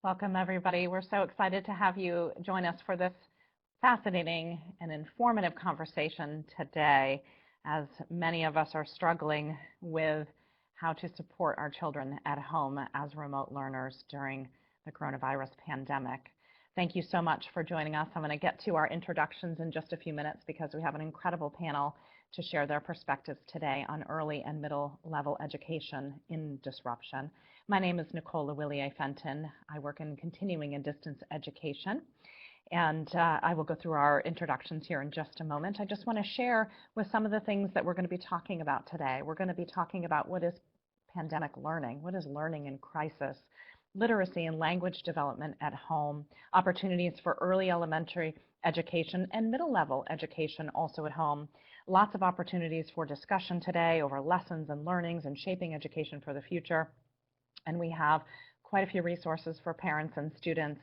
Welcome, everybody. We're so excited to have you join us for this fascinating and informative conversation today, as many of us are struggling with how to support our children at home as remote learners during the coronavirus pandemic. Thank you so much for joining us. I'm going to get to our introductions in just a few minutes because we have an incredible panel to share their perspectives today on early and middle level education in disruption. My name is Nicole Lewillier-Fenton. I work in continuing and distance education, and I will go through our introductions here in just a moment. I just want to share with some of the things that we're going to be talking about today. We're going to be talking about what is pandemic learning, what is learning in crisis, literacy and language development at home, opportunities for early elementary education and middle level education also at home. Lots of opportunities for discussion today over lessons and learnings and shaping education for the future. And we have quite a few resources for parents and students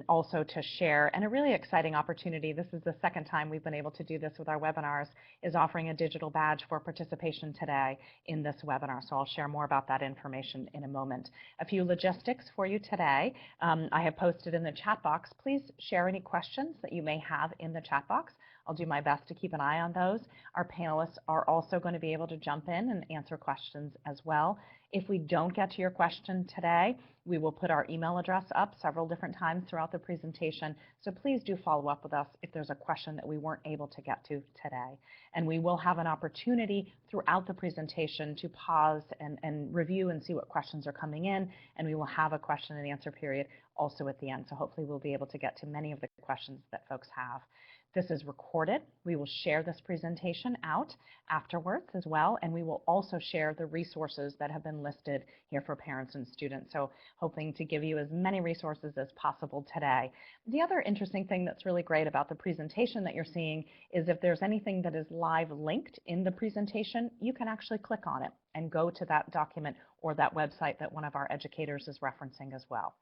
also to share. And a really exciting opportunity, this is the second time we've been able to do this with our webinars, is offering a digital badge for participation today in this webinar. So I'll share more about that information in a moment. A few logistics for you today. I have posted in the chat box. Please share any questions that you may have in the chat box. I'll do my best to keep an eye on those. Our panelists are also going to be able to jump in and answer questions as well. If we don't get to your question today, we will put our email address up several different times throughout the presentation. So please do follow up with us if there's a question that we weren't able to get to today. And we will have an opportunity throughout the presentation to pause and review and see what questions are coming in. And we will have a question and answer period also at the end. So hopefully we'll be able to get to many of the questions that folks have. This is recorded. We will share this presentation out afterwards as well, and we will also share the resources that have been listed here for parents and students. So hoping to give you as many resources as possible today. The other interesting thing that's really great about the presentation that you're seeing is if there's anything that is live linked in the presentation, you can actually click on it and go to that document or that website that one of our educators is referencing as well.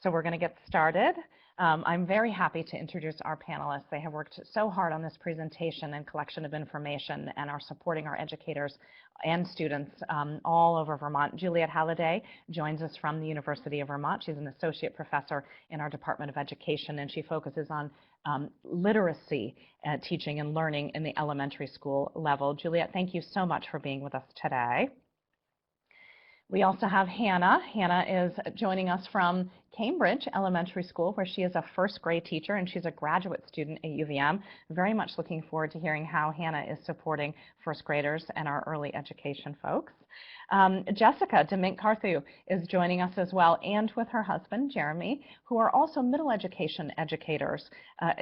So we're going to get started. I'm very happy to introduce our panelists. They have worked so hard on this presentation and collection of information and are supporting our educators and students all over Vermont. Juliet Halladay joins us from the University of Vermont. She's an associate professor in our Department of Education, and she focuses on literacy teaching and learning in the elementary school level. Juliet, thank you so much for being with us today. We also have Hannah. Hannah is joining us from Cambridge Elementary School, where she is a first grade teacher and she's a graduate student at UVM. Very much looking forward to hearing how Hannah is supporting first graders and our early education folks. Jessica DeMink-Carthew is joining us as well, and with her husband, Jeremy, who are also middle education educators.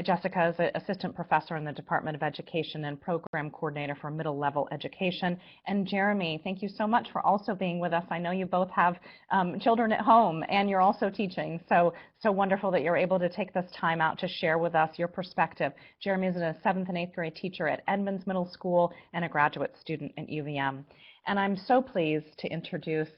Jessica is an assistant professor in the Department of Education and program coordinator for middle level education. And Jeremy, thank you so much for also being with us. I know you both have children at home and you're also teaching. So wonderful that you're able to take this time out to share with us your perspective. Jeremy is a 7th and 8th grade teacher at Edmonds Middle School and a graduate student at UVM. And I'm so pleased to introduce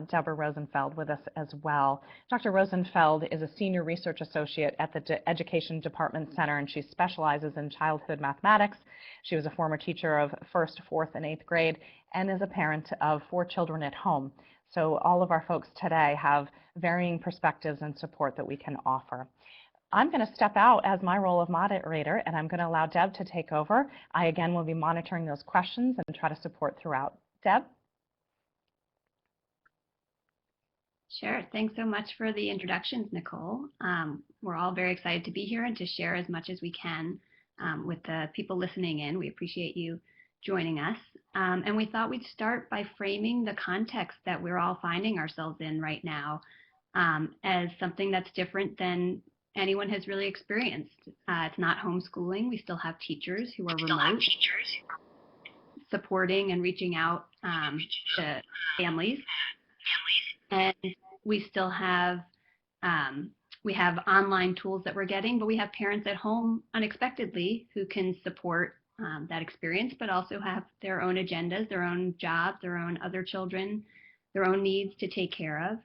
Deborah Rosenfeld with us as well. Dr. Rosenfeld is a senior research associate at the Education Department Center, and she specializes in childhood mathematics. She was a former teacher of 1st, 4th, and 8th grade, and is a parent of 4 children at home. So all of our folks today have varying perspectives and support that we can offer. I'm going to step out as my role of moderator, and I'm going to allow Deb to take over. I, again, will be monitoring those questions and try to support throughout. Deb? Sure. Thanks so much for the introductions, Nicole. We're all very excited to be here and to share as much as we can with the people listening in. We appreciate you joining us. And we thought we'd start by framing the context that we're all finding ourselves in right now as something that's different than anyone has really experienced. It's not homeschooling. We still have teachers who are remote, supporting and reaching out to families. And we still have online tools that we're getting, but we have parents at home unexpectedly who can support that experience, but also have their own agendas, their own jobs, their own other children, their own needs to take care of.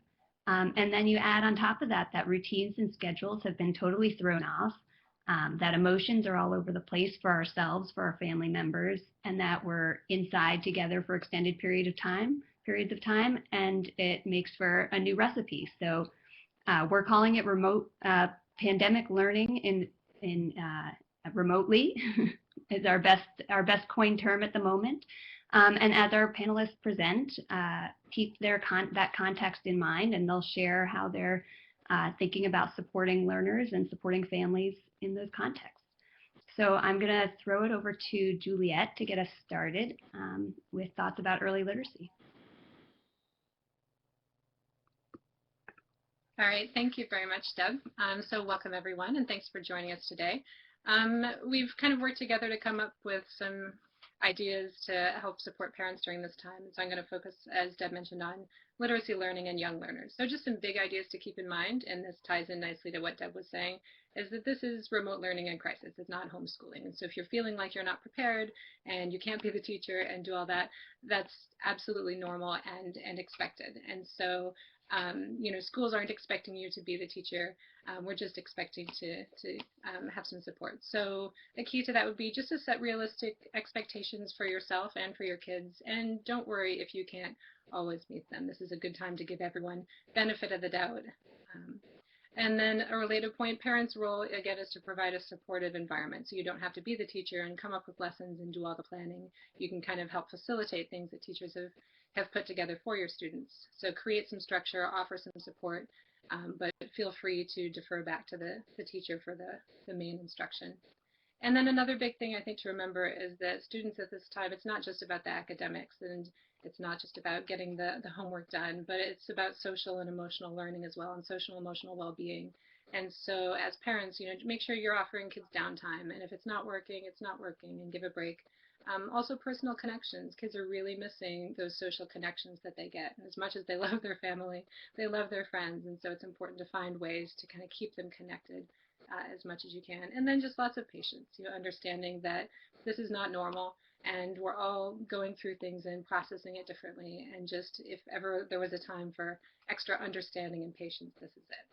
And then you add on top of that, that routines and schedules have been totally thrown off, that emotions are all over the place for ourselves, for our family members, and that we're inside together for extended periods of time, and it makes for a new recipe. So We're calling it remote pandemic learning in remotely is our best coined term at the moment. And as our panelists present, keep that context in mind, and they'll share how they're thinking about supporting learners and supporting families in those contexts. So I'm going to throw it over to Juliet to get us started with thoughts about early literacy. All right, thank you very much, Deb. So welcome everyone, and thanks for joining us today. We've kind of worked together to come up with some ideas to help support parents during this time. So I'm going to focus, as Deb mentioned, on literacy learning and young learners. So just some big ideas to keep in mind, and this ties in nicely to what Deb was saying, is that this is remote learning in crisis. It's not homeschooling. And so if you're feeling like you're not prepared and you can't be the teacher and do all that, that's absolutely normal and expected. And so schools aren't expecting you to be the teacher. We're just expecting to have some support. So the key to that would be just to set realistic expectations for yourself and for your kids. And don't worry if you can't always meet them. This is a good time to give everyone benefit of the doubt. And then a related point, parents' role, again, is to provide a supportive environment. So you don't have to be the teacher and come up with lessons and do all the planning. You can kind of help facilitate things that teachers have put together for your students. So create some structure, offer some support, but feel free to defer back to the teacher for the main instruction. And then another big thing I think to remember is that students at this time, it's not just about the academics, and it's not just about getting the homework done, but it's about social and emotional learning as well, and social and emotional well-being. And so as parents, make sure you're offering kids downtime, and if it's not working, it's not working, and give a break. Also personal connections. Kids are really missing those social connections that they get. And as much as they love their family, they love their friends. And so it's important to find ways to kind of keep them connected as much as you can. And then just lots of patience, understanding that this is not normal and we're all going through things and processing it differently. And just if ever there was a time for extra understanding and patience, this is it.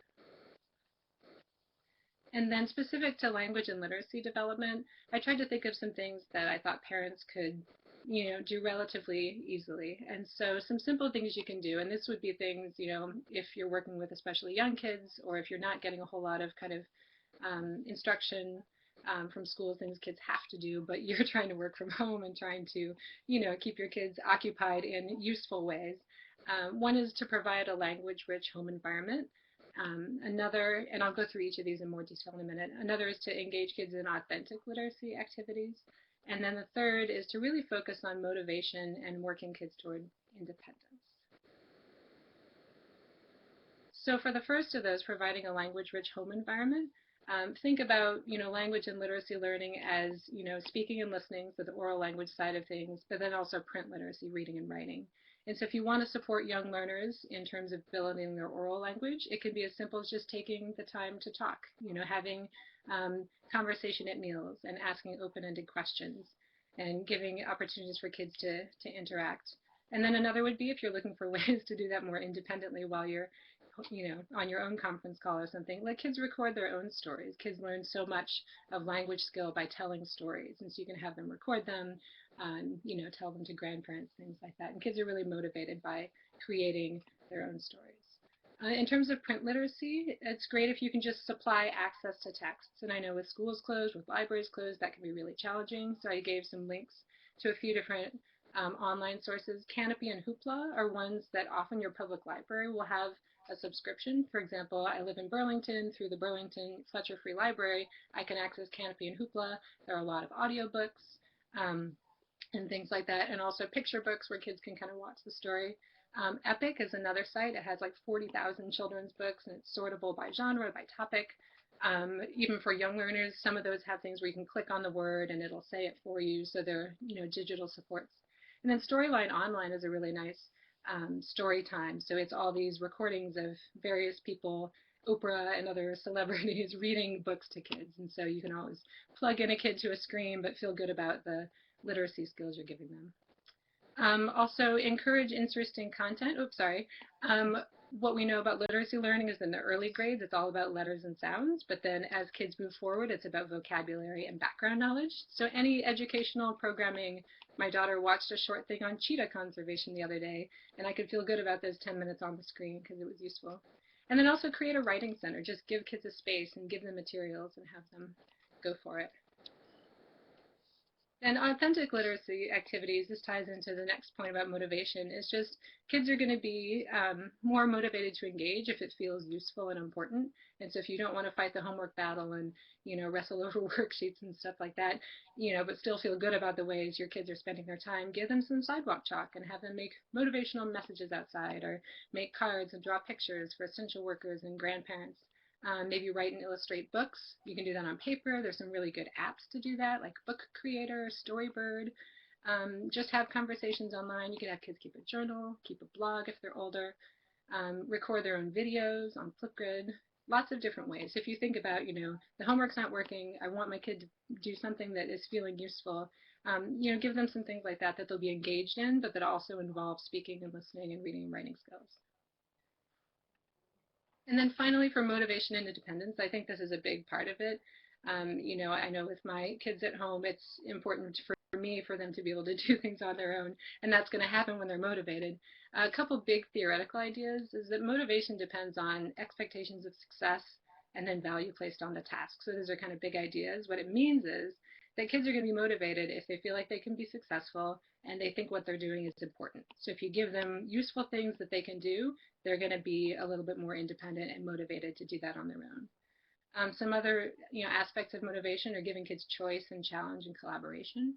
And then specific to language and literacy development, I tried to think of some things that I thought parents could, do relatively easily. And so some simple things you can do, and this would be things, if you're working with especially young kids, or if you're not getting a whole lot of kind of instruction from school, things kids have to do, but you're trying to work from home and trying to, keep your kids occupied in useful ways. One is to provide a language-rich home environment. Another, and I'll go through each of these in more detail in a minute, another is to engage kids in authentic literacy activities. And then the third is to really focus on motivation and working kids toward independence. So for the first of those, providing a language-rich home environment, think about, language and literacy learning as, speaking and listening, so the oral language side of things, but then also print literacy, reading and writing. And so if you want to support young learners in terms of building their oral language, it can be as simple as just taking the time to talk, having conversation at meals and asking open-ended questions and giving opportunities for kids to interact. And then another would be if you're looking for ways to do that more independently while you're on your own conference call or something, let kids record their own stories. Kids learn so much of language skill by telling stories, and so you can have them record them, tell them to grandparents, things like that. And kids are really motivated by creating their own stories. In terms of print literacy, it's great if you can just supply access to texts. And I know with schools closed, with libraries closed, that can be really challenging. So I gave some links to a few different online sources. Canopy and Hoopla are ones that often your public library will have a subscription. For example, I live in Burlington. Through the Burlington Fletcher Free Library, I can access Canopy and Hoopla. There are a lot of audiobooks and things like that, and also picture books where kids can kind of watch the story. Epic is another site. It has like 40,000 children's books, and it's sortable by genre, by topic. Even for young learners, some of those have things where you can click on the word and it'll say it for you, so they're digital supports. And then Storyline Online is a really nice story time. So it's all these recordings of various people, Oprah and other celebrities, reading books to kids. And so you can always plug in a kid to a screen, but feel good about the literacy skills you're giving them. Also, encourage interesting content. What we know about literacy learning is in the early grades, it's all about letters and sounds. But then as kids move forward, it's about vocabulary and background knowledge. So any educational programming, my daughter watched a short thing on cheetah conservation the other day, and I could feel good about those 10 minutes on the screen because it was useful. And then also create a writing center. Just give kids a space and give them materials and have them go for it. And authentic literacy activities, this ties into the next point about motivation, is just kids are going to be more motivated to engage if it feels useful and important. And so if you don't want to fight the homework battle and, wrestle over worksheets and stuff like that, but still feel good about the ways your kids are spending their time, give them some sidewalk chalk and have them make motivational messages outside, or make cards and draw pictures for essential workers and grandparents. Maybe write and illustrate books. You can do that on paper. There's some really good apps to do that, like Book Creator, Storybird. Just have conversations online. You can have kids keep a journal, keep a blog if they're older, record their own videos on Flipgrid. Lots of different ways. If you think about, the homework's not working, I want my kid to do something that is feeling useful, give them some things like that they'll be engaged in, but that also involve speaking and listening and reading and writing skills. And then finally, for motivation and independence, I think this is a big part of it. I know with my kids at home, it's important for me for them to be able to do things on their own, and that's going to happen when they're motivated. A couple big theoretical ideas is that motivation depends on expectations of success and then value placed on the task. So those are kind of big ideas. What it means is that kids are going to be motivated if they feel like they can be successful and they think what they're doing is important. So if you give them useful things that they can do, they're going to be a little bit more independent and motivated to do that on their own. Some other aspects of motivation are giving kids choice and challenge and collaboration.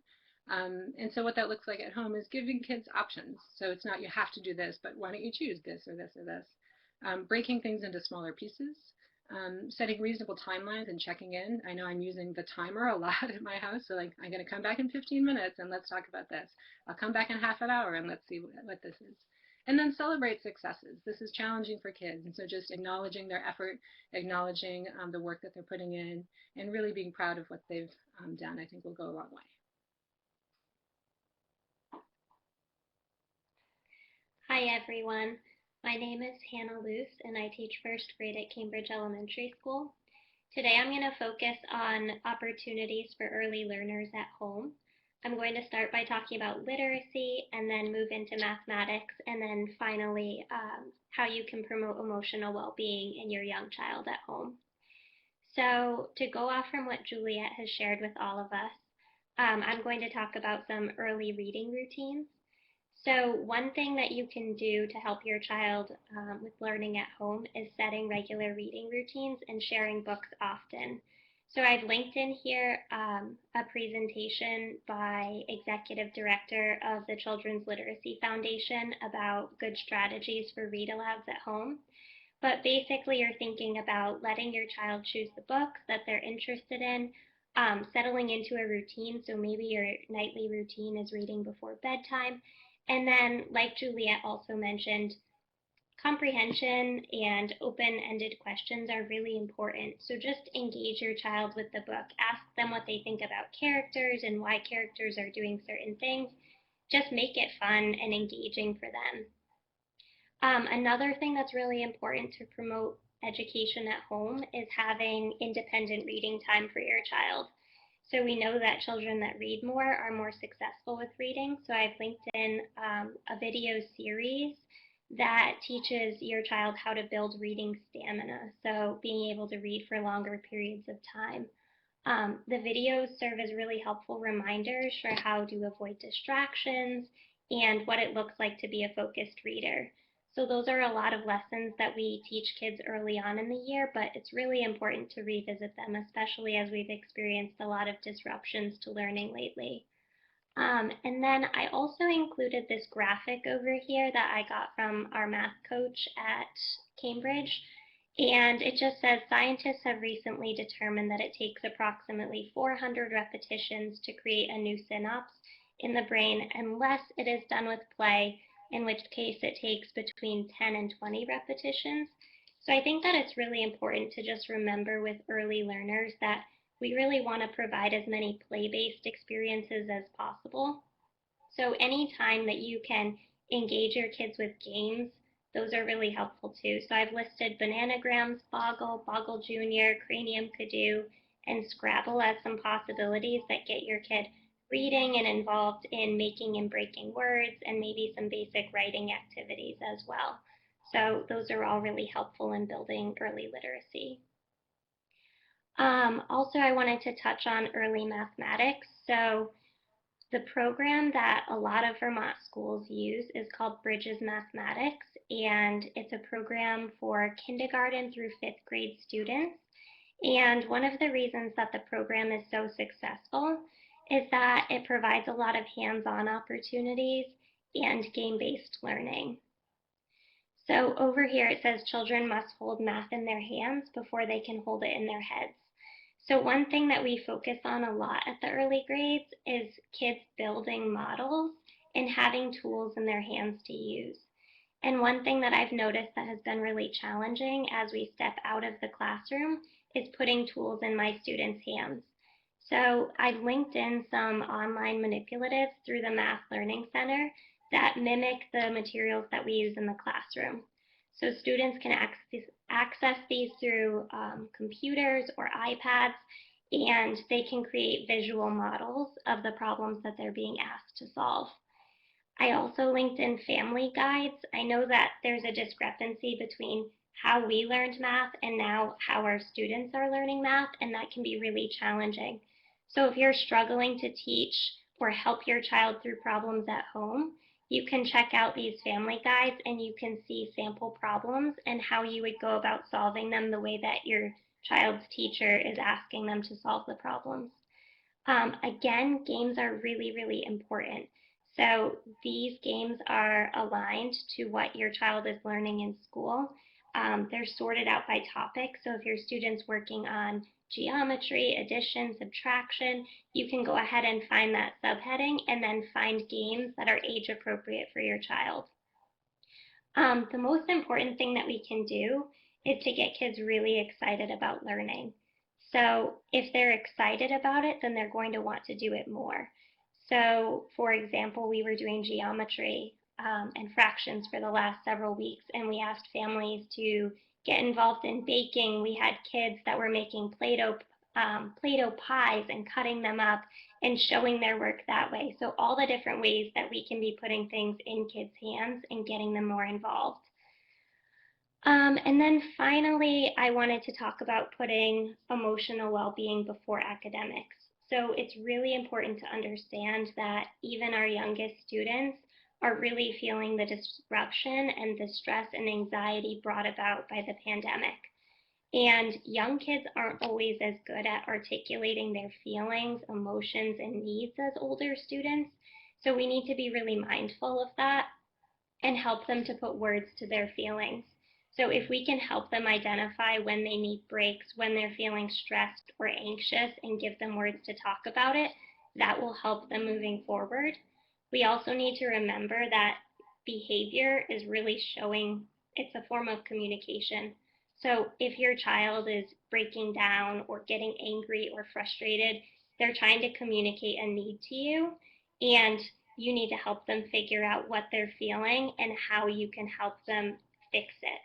And so what that looks like at home is giving kids options. So it's not you have to do this, but why don't you choose this or this or this? Breaking things into smaller pieces. Setting reasonable timelines and checking in. I know I'm using the timer a lot at my house, so like I'm going to come back in 15 minutes and let's talk about this. I'll come back in half an hour and let's see what this is. And then celebrate successes. This is challenging for kids, and so just acknowledging their effort, acknowledging the work that they're putting in, and really being proud of what they've done, I think will go a long way. Hi everyone. My name is Hannah Luce, and I teach first grade at Cambridge Elementary School. Today I'm going to focus on opportunities for early learners at home. I'm going to start by talking about literacy and then move into mathematics, and then finally how you can promote emotional well-being in your young child at home. So to go off from what Juliet has shared with all of us, I'm going to talk about some early reading routines. So one thing that you can do to help your child with learning at home is setting regular reading routines and sharing books often. So I've linked in here a presentation by Executive Director of the Children's Literacy Foundation about good strategies for read-alouds at home. But basically you're thinking about letting your child choose the books that they're interested in, settling into a routine. So maybe your nightly routine is reading before bedtime. And then, like Juliet also mentioned, comprehension and open-ended questions are really important. So just engage your child with the book. Ask them what they think about characters and why characters are doing certain things. Just make it fun and engaging for them. Another thing that's really important to promote education at home is having independent reading time for your child. So we know that children that read more are more successful with reading. So I've linked in a video series that teaches your child how to build reading stamina. So being able to read for longer periods of time. The videos serve as really helpful reminders for how to avoid distractions and what it looks like to be a focused reader. So those are a lot of lessons that we teach kids early on in the year, but it's really important to revisit them, especially as we've experienced a lot of disruptions to learning lately. And then I also included this graphic over here that I got from our math coach at Cambridge. And it just says, scientists have recently determined that it takes approximately 400 repetitions to create a new synapse in the brain unless it is done with play, in which case it takes between 10 and 20 repetitions. So I think that it's really important to just remember with early learners that we really want to provide as many play-based experiences as possible. So any time that you can engage your kids with games, those are really helpful too. So I've listed Bananagrams, Boggle, Boggle Jr., Cranium Kidoo, and Scrabble as some possibilities that get your kid reading and involved in making and breaking words, and maybe some basic writing activities as well. So those are all really helpful in building early literacy. Also, I wanted to touch on early mathematics. So the program that a lot of Vermont schools use is called Bridges Mathematics, and it's a program for kindergarten through 5th grade students. And one of the reasons that the program is so successful is that it provides a lot of hands-on opportunities and game-based learning. So over here it says children must hold math in their hands before they can hold it in their heads. So one thing that we focus on a lot at the early grades is kids building models and having tools in their hands to use. And one thing that I've noticed that has been really challenging as we step out of the classroom is putting tools in my students' hands. So I've linked in some online manipulatives through the Math Learning Center that mimic the materials that we use in the classroom. So students can access these through computers or iPads, and they can create visual models of the problems that they're being asked to solve. I also linked in family guides. I know that there's a discrepancy between how we learned math and now how our students are learning math, and that can be really challenging. So if you're struggling to teach or help your child through problems at home, you can check out these family guides and you can see sample problems and how you would go about solving them the way that your child's teacher is asking them to solve the problems. Again, games are really, really important. So these games are aligned to what your child is learning in school. They're sorted out by topic. So if your student's working on geometry, addition, subtraction, you can go ahead and find that subheading and then find games that are age appropriate for your child. The most important thing that we can do is to get kids really excited about learning. So if they're excited about it, then they're going to want to do it more. So for example, we were doing geometry and fractions for the last several weeks, and we asked families to get involved in baking. We had kids that were making Play-Doh pies and cutting them up and showing their work that way. So all the different ways that we can be putting things in kids' hands and getting them more involved. And then finally, I wanted to talk about putting emotional well-being before academics. So it's really important to understand that even our youngest students are really feeling the disruption and the stress and anxiety brought about by the pandemic. And young kids aren't always as good at articulating their feelings, emotions, and needs as older students. So we need to be really mindful of that and help them to put words to their feelings. So if we can help them identify when they need breaks, when they're feeling stressed or anxious, and give them words to talk about it, that will help them moving forward. We also need to remember that behavior is really showing, it's a form of communication. So if your child is breaking down or getting angry or frustrated, they're trying to communicate a need to you, and you need to help them figure out what they're feeling and how you can help them fix it.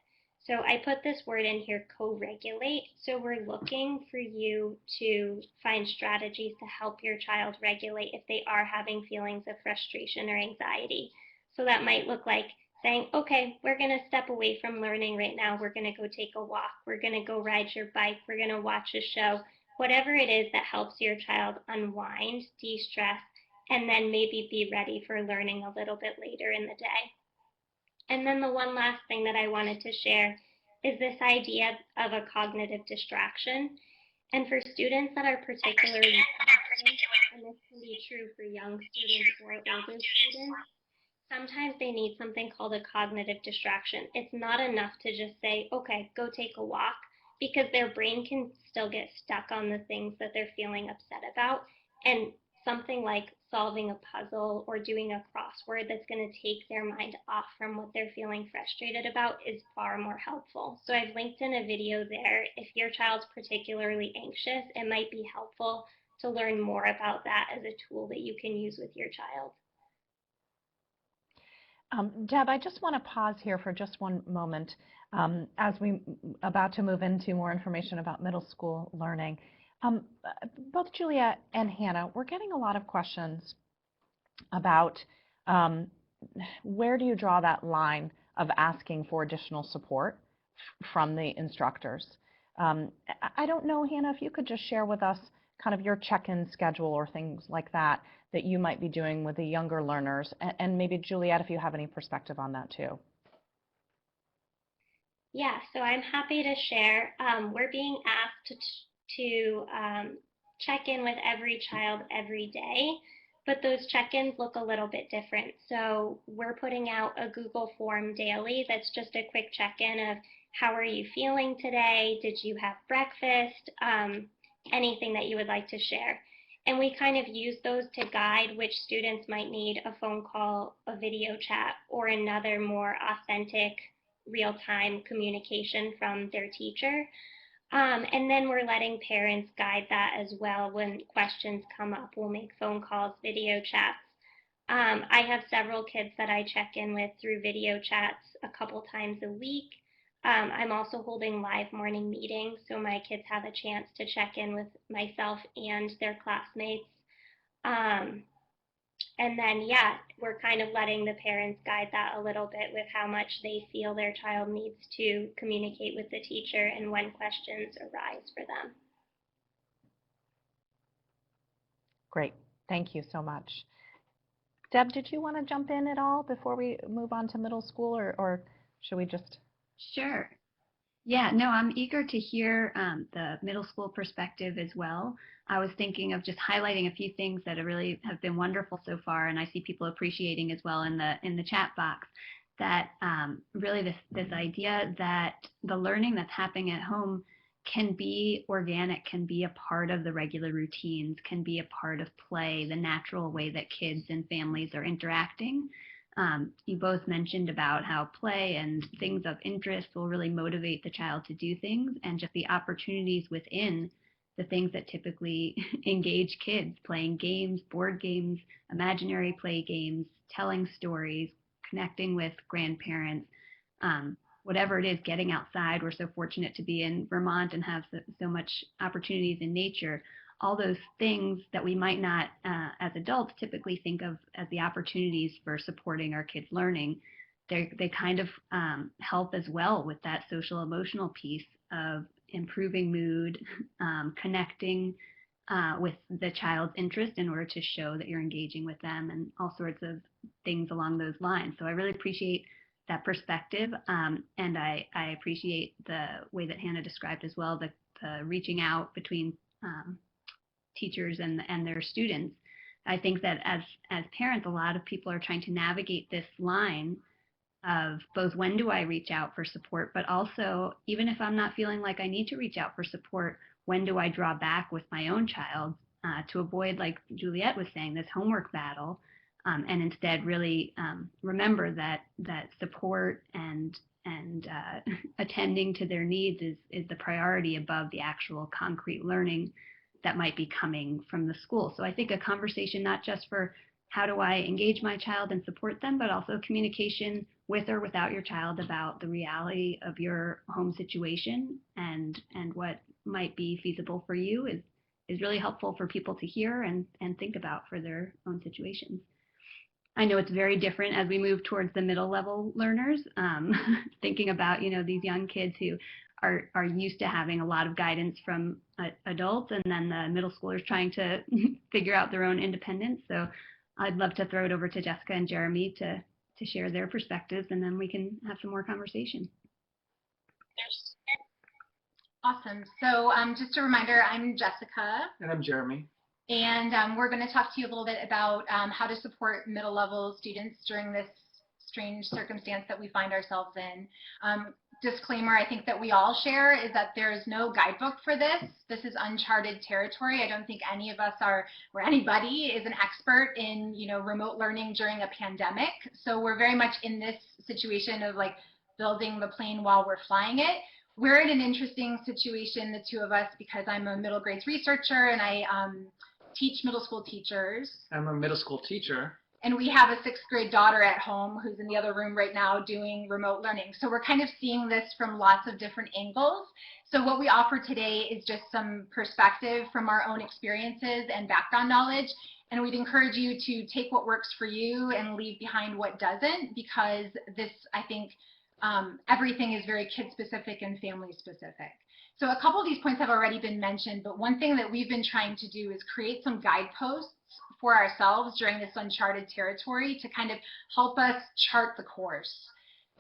So I put this word in here, co-regulate. So we're looking for you to find strategies to help your child regulate if they are having feelings of frustration or anxiety. So that might look like saying, okay, we're going to step away from learning right now. We're going to go take a walk. We're going to go ride your bike. We're going to watch a show. Whatever it is that helps your child unwind, de-stress, and then maybe be ready for learning a little bit later in the day. And then the one last thing that I wanted to share is this idea of a cognitive distraction. And for students that are particularly, and this can be true for young students or older students, sometimes they need something called a cognitive distraction. It's not enough to just say, okay, go take a walk, because their brain can still get stuck on the things that they're feeling upset about. And something like solving a puzzle or doing a crossword that's going to take their mind off from what they're feeling frustrated about is far more helpful. So I've linked in a video there. If your child's particularly anxious, it might be helpful to learn more about that as a tool that you can use with your child. Deb, I just want to pause here for just one moment as we about to move into more information about middle school learning. Both Juliet and Hannah, we're getting a lot of questions about where do you draw that line of asking for additional support from the instructors. I don't know, Hannah, if you could just share with us kind of your check-in schedule or things like that that you might be doing with the younger learners, and maybe Juliet, if you have any perspective on that too. Yeah, so I'm happy to share. We're being asked to check in with every child every day, but those check-ins look a little bit different. So we're putting out a Google form daily that's just a quick check-in of how are you feeling today? Did you have breakfast? Anything that you would like to share. And we kind of use those to guide which students might need a phone call, a video chat, or another more authentic real-time communication from their teacher. And then we're letting parents guide that as well. When questions come up, we'll make phone calls, video chats. I have several kids that I check in with through video chats a couple times a week. I'm also holding live morning meetings, so my kids have a chance to check in with myself and their classmates. And then, yeah, we're kind of letting the parents guide that a little bit with how much they feel their child needs to communicate with the teacher and when questions arise for them. Great, thank you so much. Deb, did you want to jump in at all before we move on to middle school, or should we just? Sure. Yeah, no, I'm eager to hear the middle school perspective as well. I was thinking of just highlighting a few things that really have been wonderful so far, and I see people appreciating as well in the chat box. That really this idea that the learning that's happening at home can be organic, can be a part of the regular routines, can be a part of play, the natural way that kids and families are interacting. You both mentioned about how play and things of interest will really motivate the child to do things, and just the opportunities within the things that typically engage kids, playing games, board games, imaginary play games, telling stories, connecting with grandparents, whatever it is, getting outside. We're so fortunate to be in Vermont and have so much opportunities in nature. All those things that we might not, as adults, typically think of as the opportunities for supporting our kids' learning, they kind of help as well with that social emotional piece of improving mood, connecting with the child's interest in order to show that you're engaging with them, and all sorts of things along those lines. So I really appreciate that perspective, and I appreciate the way that Hannah described as well, the reaching out between teachers and their students. I think that as parents, a lot of people are trying to navigate this line of both when do I reach out for support, but also even if I'm not feeling like I need to reach out for support, when do I draw back with my own child to avoid, like Juliet was saying, this homework battle, and instead really remember that support and attending to their needs is the priority above the actual concrete learning that might be coming from the school. So I think a conversation not just for how do I engage my child and support them, but also communication with or without your child about the reality of your home situation and what might be feasible for you is really helpful for people to hear and think about for their own situations. I know it's very different as we move towards the middle level learners, thinking about, these young kids who are used to having a lot of guidance from adults, and then the middle schoolers trying to figure out their own independence. So I'd love to throw it over to Jessica and Jeremy to share their perspectives, and then we can have some more conversation. Awesome. So just a reminder, I'm Jessica. And I'm Jeremy. And we're going to talk to you a little bit about how to support middle level students during this strange circumstance that we find ourselves in. Disclaimer, I think that we all share is that there is no guidebook for this. This is uncharted territory. I don't think any of us are, or anybody is an expert in, remote learning during a pandemic. So we're very much in this situation of like building the plane while we're flying it. We're in an interesting situation, the two of us, because I'm a middle grades researcher and I teach middle school teachers. I'm a middle school teacher. And we have a 6th grade daughter at home who's in the other room right now doing remote learning. So we're kind of seeing this from lots of different angles. So what we offer today is just some perspective from our own experiences and background knowledge. And we'd encourage you to take what works for you and leave behind what doesn't, because this, I think, everything is very kid-specific and family-specific. So a couple of these points have already been mentioned, but one thing that we've been trying to do is create some guideposts for ourselves during this uncharted territory to kind of help us chart the course.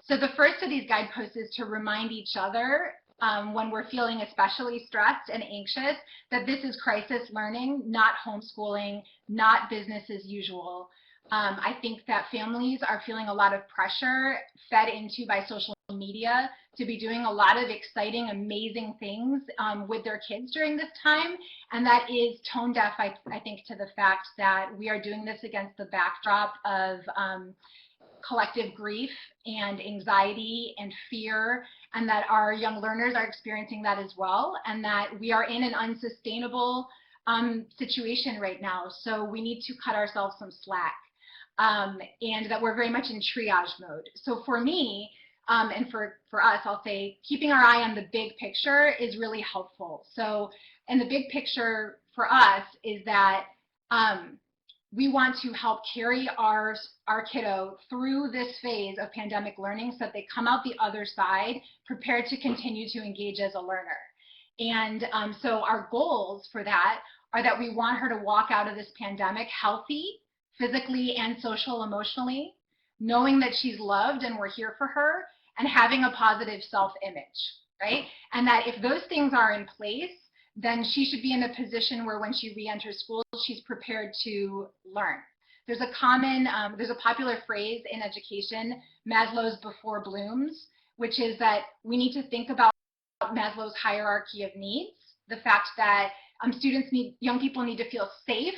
So the first of these guideposts is to remind each other when we're feeling especially stressed and anxious that this is crisis learning, not homeschooling, not business as usual. I think that families are feeling a lot of pressure fed into by social media to be doing a lot of exciting, amazing things with their kids during this time. And that is tone deaf, I think, to the fact that we are doing this against the backdrop of collective grief and anxiety and fear, and that our young learners are experiencing that as well, and that we are in an unsustainable situation right now. So we need to cut ourselves some slack. And that we're very much in triage mode. So for me, and for us, I'll say keeping our eye on the big picture is really helpful. So, and the big picture for us is that we want to help carry our kiddo through this phase of pandemic learning so that they come out the other side prepared to continue to engage as a learner. And so our goals for that are that we want her to walk out of this pandemic healthy, physically and social, emotionally, knowing that she's loved and we're here for her, and having a positive self-image, right? And that if those things are in place, then she should be in a position where when she re-enters school, she's prepared to learn. There's a common, there's a popular phrase in education, Maslow's before Bloom's, which is that we need to think about Maslow's hierarchy of needs, the fact that young people need to feel safe,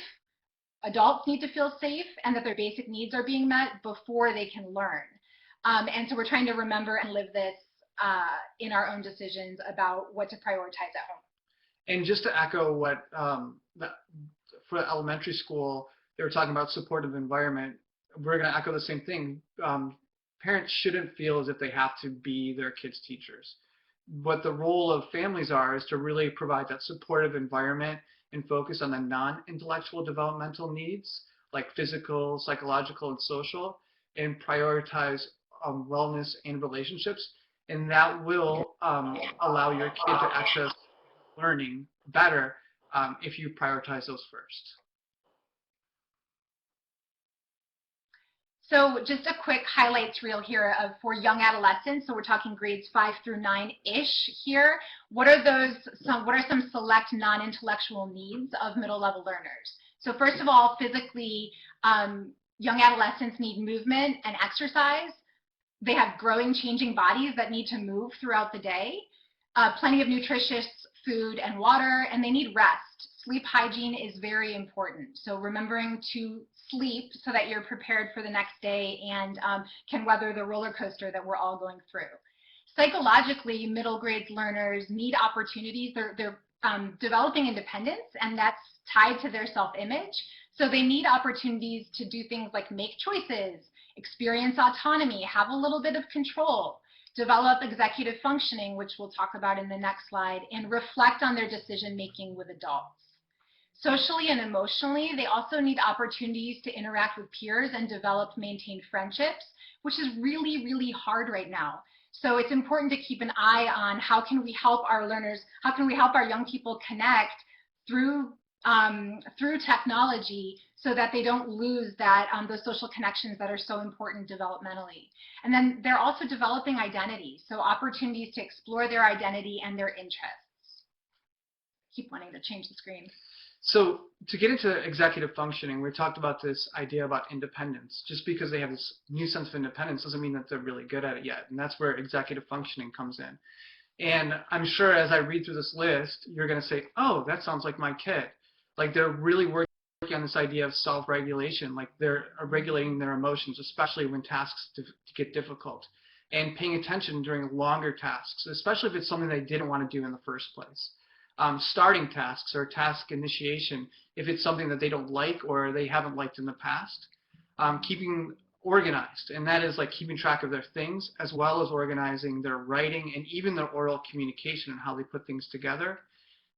adults need to feel safe, and that their basic needs are being met before they can learn. And so we're trying to remember and live this in our own decisions about what to prioritize at home. And just to echo what, for elementary school, they were talking about supportive environment. We're going to echo the same thing. Parents shouldn't feel as if they have to be their kids' teachers. What the role of families are is to really provide that supportive environment and focus on the non-intellectual developmental needs, like physical, psychological, and social, and prioritize wellness and relationships. And that will allow your kid to access learning better if you prioritize those first. So just a quick highlights reel here for young adolescents. So we're talking grades 5 through 9-ish here. What are some select non-intellectual needs of middle level learners? So first of all, physically, young adolescents need movement and exercise. They have growing, changing bodies that need to move throughout the day. Plenty of nutritious food and water, and they need rest. Sleep hygiene is very important. So remembering to sleep so that you're prepared for the next day and can weather the roller coaster that we're all going through. Psychologically, middle grades learners need opportunities. They're developing independence, and that's tied to their self-image. So they need opportunities to do things like make choices, experience autonomy, have a little bit of control, develop executive functioning, which we'll talk about in the next slide, and reflect on their decision-making with adults. Socially and emotionally, they also need opportunities to interact with peers and develop, maintain friendships, which is really, really hard right now. So it's important to keep an eye on how can we help our learners, how can we help our young people connect through technology so that they don't lose that those social connections that are so important developmentally. And then they're also developing identity, so opportunities to explore their identity and their interests. Keep wanting to change the screen. So to get into executive functioning, we talked about this idea about independence. Just because they have this new sense of independence doesn't mean that they're really good at it yet. And that's where executive functioning comes in. And I'm sure as I read through this list, you're going to say, oh, that sounds like my kid. Like they're really working on this idea of self-regulation, like they're regulating their emotions, especially when tasks get difficult, and paying attention during longer tasks, especially if it's something they didn't want to do in the first place. Starting tasks or task initiation, if it's something that they don't like or they haven't liked in the past. Keeping organized, and that is like keeping track of their things as well as organizing their writing and even their oral communication and how they put things together.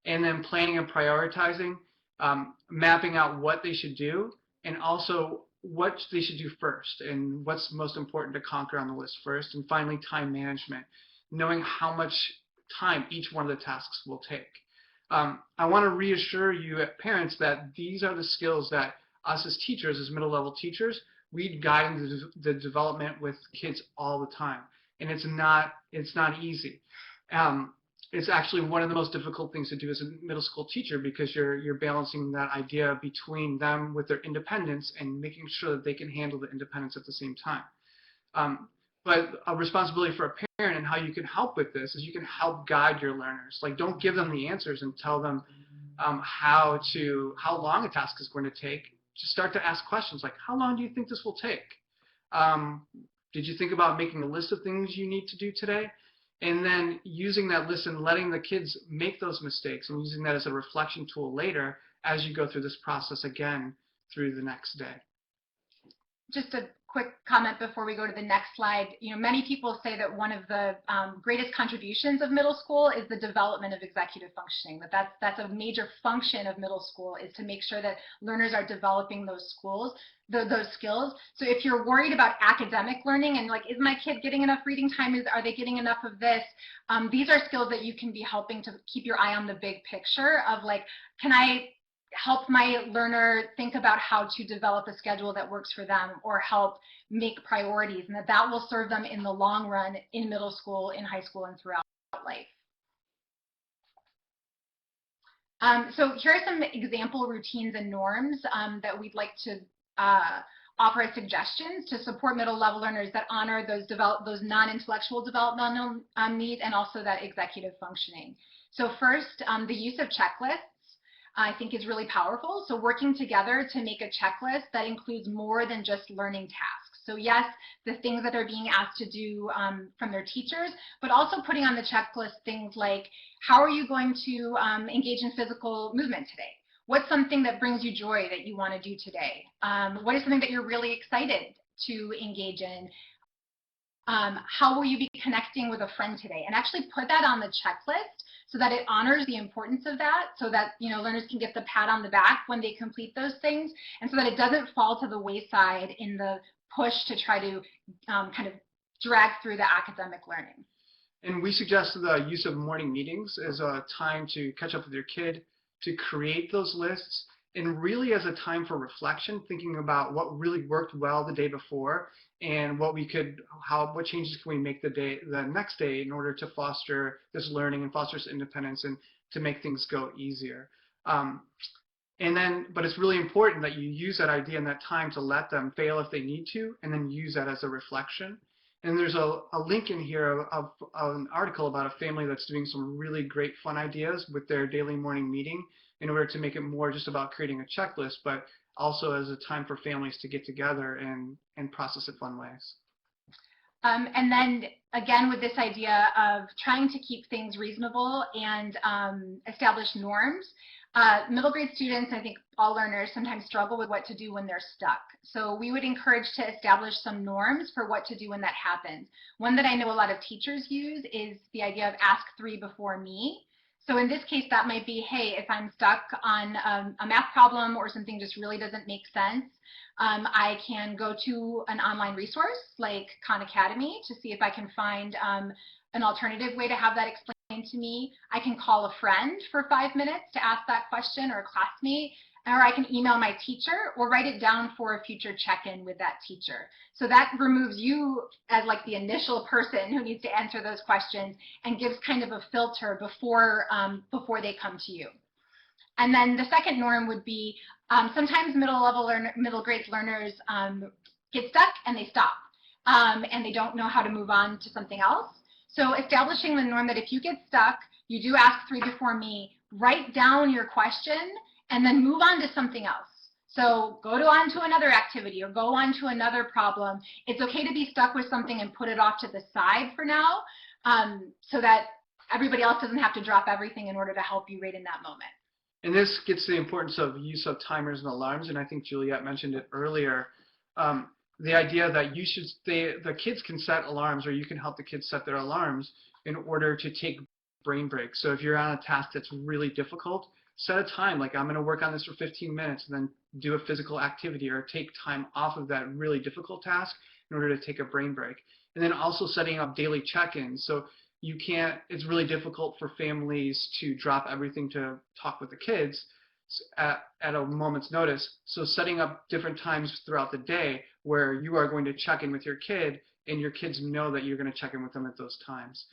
And then planning and prioritizing, mapping out what they should do, and also what they should do first and what's most important to conquer on the list first. And finally, time management, knowing how much time each one of the tasks will take. I want to reassure you parents that these are the skills that us as teachers, as middle level teachers, we guide in the development with kids all the time. And it's not easy. It's actually one of the most difficult things to do as a middle school teacher, because you're balancing that idea between them with their independence and making sure that they can handle the independence at the same time. But a responsibility for a parent and how you can help with this is you can help guide your learners. Like, don't give them the answers and tell them how long a task is going to take. Just start to ask questions like, how long do you think this will take? Did you think about making a list of things you need to do today? And then using that list and letting the kids make those mistakes and using that as a reflection tool later as you go through this process again through the next day. Just a quick comment before we go to the next slide. You know, many people say that one of the greatest contributions of middle school is the development of executive functioning. That's a major function of middle school, is to make sure that learners are developing those skills. So if you're worried about academic learning and like, is my kid getting enough reading time? Are they getting enough of this? These are skills that you can be helping to keep your eye on the big picture of like, can I help my learner think about how to develop a schedule that works for them, or help make priorities, and that will serve them in the long run in middle school, in high school, and throughout life. So here are some example routines and norms that we'd like to offer as suggestions to support middle level learners that honor those non-intellectual developmental needs and also that executive functioning. So first, the use of checklists I think is really powerful. So working together to make a checklist that includes more than just learning tasks. So yes, the things that are being asked to do from their teachers, but also putting on the checklist things like, how are you going to engage in physical movement today? What's something that brings you joy that you want to do today? What is something that you're really excited to engage in? How will you be connecting with a friend today? And actually put that on the checklist so that it honors the importance of that, so that learners can get the pat on the back when they complete those things, and so that it doesn't fall to the wayside in the push to try to kind of drag through the academic learning. And we suggest the use of morning meetings as a time to catch up with your kid, to create those lists, and really as a time for reflection, thinking about what really worked well the day before and what changes can we make the next day in order to foster this learning and foster this independence and to make things go easier. But it's really important that you use that idea and that time to let them fail if they need to, and then use that as a reflection. And there's a link in here of an article about a family that's doing some really great fun ideas with their daily morning meeting in order to make it more just about creating a checklist, but also as a time for families to get together and process it fun ways. And then again, with this idea of trying to keep things reasonable and establish norms, middle grade students, I think all learners, sometimes struggle with what to do when they're stuck. So we would encourage to establish some norms for what to do when that happens. One that I know a lot of teachers use is the idea of ask 3 before me. So in this case, that might be, hey, if I'm stuck on a math problem or something just really doesn't make sense, I can go to an online resource like Khan Academy to see if I can find an alternative way to have that explained to me. I can call a friend for 5 minutes to ask that question, or a classmate, or I can email my teacher or write it down for a future check-in with that teacher. So that removes you as like the initial person who needs to answer those questions and gives kind of a filter before they come to you. And then the second norm would be sometimes middle grade learners get stuck and they stop and they don't know how to move on to something else. So establishing the norm that if you get stuck, you do ask 3 before me, write down your question, and then move on to something else. So go on to another activity or go on to another problem. It's okay to be stuck with something and put it off to the side for now, so that everybody else doesn't have to drop everything in order to help you right in that moment. And this gets to the importance of use of timers and alarms, and I think Juliet mentioned it earlier. The idea that the kids can set alarms, or you can help the kids set their alarms in order to take brain breaks. So if you're on a task that's really difficult, set a time, like I'm going to work on this for 15 minutes and then do a physical activity or take time off of that really difficult task in order to take a brain break. And then also setting up daily check-ins. So you can't, it's really difficult for families to drop everything to talk with the kids at a moment's notice. So setting up different times throughout the day where you are going to check in with your kid and your kids know that you're going to check in with them at those times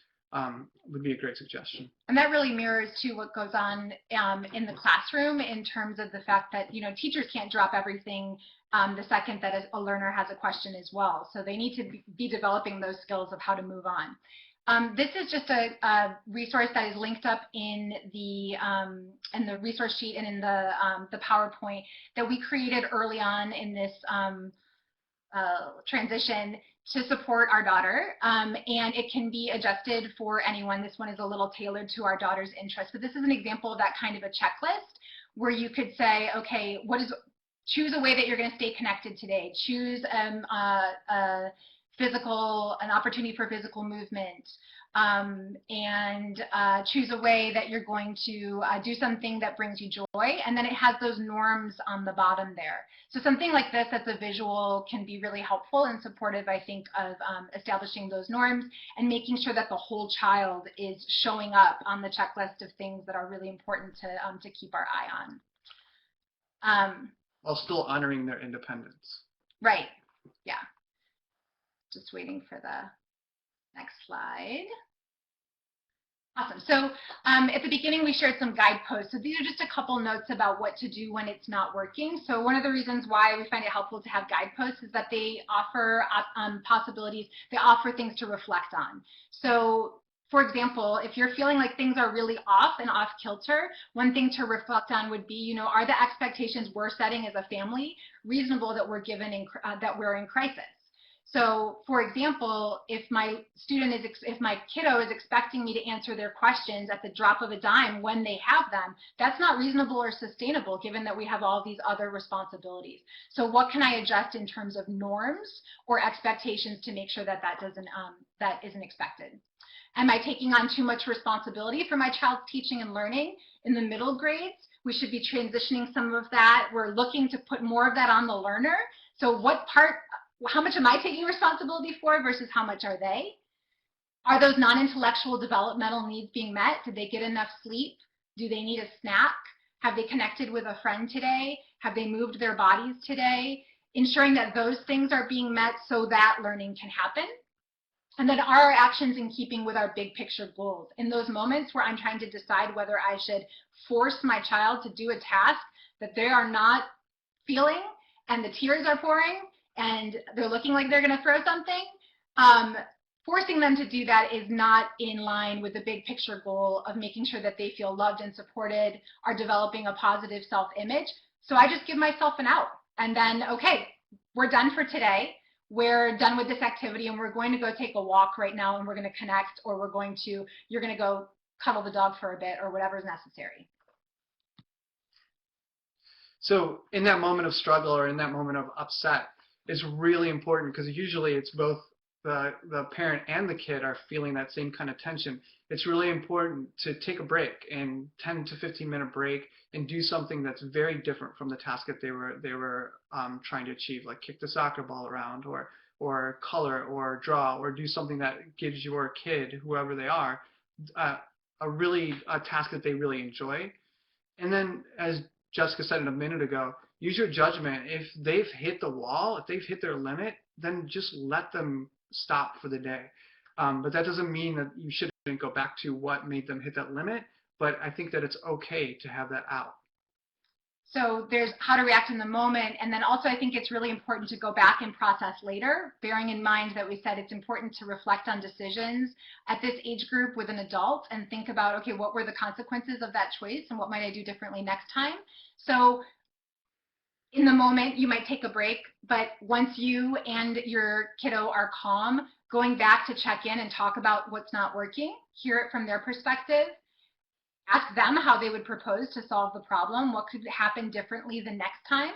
would be a great suggestion. And that really mirrors to what goes on in the classroom in terms of the fact that, you know, teachers can't drop everything the second that a learner has a question as well. So they need to be developing those skills of how to move on. This is just a resource that is linked up in the resource sheet and in the PowerPoint that we created early on in this transition to support our daughter, and it can be adjusted for anyone. This one is a little tailored to our daughter's interests, but this is an example of that kind of a checklist where you could say, okay, choose a way that you're going to stay connected today. Choose an opportunity for physical movement, and choose a way that you're going to do something that brings you joy, and then it has those norms on the bottom there. So something like this that's a visual can be really helpful and supportive, I think, of establishing those norms and making sure that the whole child is showing up on the checklist of things that are really important to keep our eye on. While still honoring their independence. Right, yeah. Just waiting for the next slide. Awesome. So at the beginning, we shared some guideposts. So these are just a couple notes about what to do when it's not working. So one of the reasons why we find it helpful to have guideposts is that they offer possibilities. They offer things to reflect on. So for example, if you're feeling like things are really off and off kilter, one thing to reflect on would be, you know, are the expectations we're setting as a family reasonable that we're given that we're in crisis? So, for example, if my kiddo is expecting me to answer their questions at the drop of a dime when they have them, that's not reasonable or sustainable given that we have all these other responsibilities. So what can I adjust in terms of norms or expectations to make sure that that isn't expected? Am I taking on too much responsibility for my child's teaching and learning? In the middle grades, we should be transitioning some of that. We're looking to put more of that on the learner. So how much am I taking responsibility for versus how much are they? Are those non-intellectual developmental needs being met? Did they get enough sleep? Do they need a snack? Have they connected with a friend today? Have they moved their bodies today? Ensuring that those things are being met so that learning can happen. And then are our actions in keeping with our big picture goals? In those moments where I'm trying to decide whether I should force my child to do a task that they are not feeling and the tears are pouring, and they're looking like they're going to throw something, forcing them to do that is not in line with the big picture goal of making sure that they feel loved and supported, are developing a positive self-image. So I just give myself an out. And then, okay, we're done for today. We're done with this activity, and we're going to go take a walk right now, and we're going to connect, or you're going to go cuddle the dog for a bit, or whatever is necessary. So in that moment of struggle or in that moment of upset, it's really important because usually it's both the parent and the kid are feeling that same kind of tension. It's really important to take a break, and 10 to 15-minute break, and do something that's very different from the task that they were trying to achieve, like kick the soccer ball around, or color, or draw, or do something that gives your kid, whoever they are, a task that they really enjoy. And then, as Jessica said a minute ago, use your judgment. If they've hit the wall, if they've hit their limit, then just let them stop for the day. But that doesn't mean that you shouldn't go back to what made them hit that limit, but I think that it's okay to have that out. So there's how to react in the moment, and then also I think it's really important to go back and process later, bearing in mind that we said it's important to reflect on decisions at this age group with an adult and think about, okay, what were the consequences of that choice and what might I do differently next time? So in the moment, you might take a break, but once you and your kiddo are calm, going back to check in and talk about what's not working, hear it from their perspective, ask them how they would propose to solve the problem, what could happen differently the next time.